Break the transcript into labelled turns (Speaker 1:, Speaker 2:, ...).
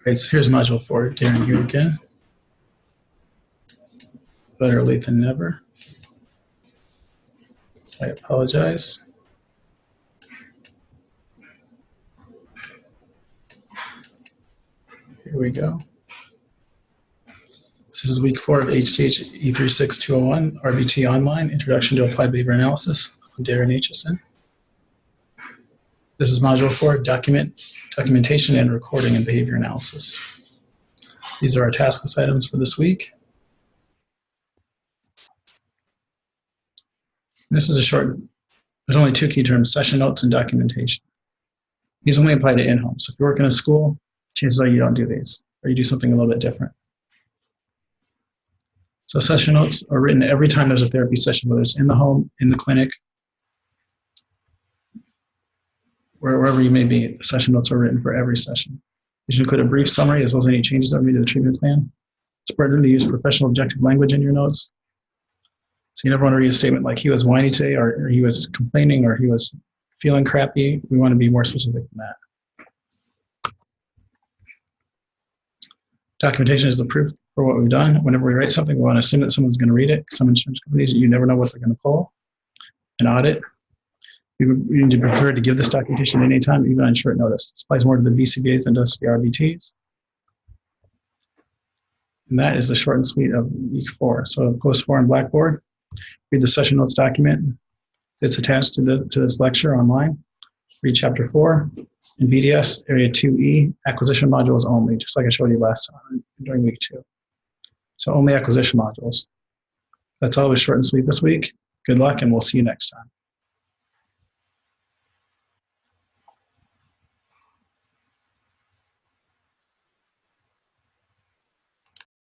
Speaker 1: Right, so here's module 4, Darren here again. Better late than never. I apologize. Here we go. This is week 4 of HTH E36201, RBT Online, Introduction to Applied Behavior Analysis. I'm Darren Aitchison. This is module 4, Documentation and Recording and Behavior Analysis. These are our task list items for this week. And this is a short, there's only 2 key terms, session notes and documentation. These only apply to in-home. So if you work in a school, chances are you don't do these, or you do something a little bit different. So session notes are written every time there's a therapy session, whether it's in the home, in the clinic, wherever you may be. The session notes are written for every session. These include a brief summary as well as any changes that were made to the treatment plan. It's important to use professional objective language in your notes. So you never want to read a statement like he was whiny today, or he was complaining, or he was feeling crappy. We want to be more specific than that. Documentation is the proof for what we've done. Whenever we write something, we want to assume that someone's going to read it. Some insurance companies, you never know what they're going to pull. An audit, you need to be prepared to give this documentation at any time, even on short notice. This applies more to the VCBAs than does the RBTs. And that is the short and sweet of week 4. So close 4 on Blackboard. Read the session notes document that's attached to this lecture online. Read chapter 4 in BDS, area 2E, acquisition modules only, just like I showed you last time during week 2. So only acquisition modules. That's all. It was short and sweet this week. Good luck, and we'll see you next time.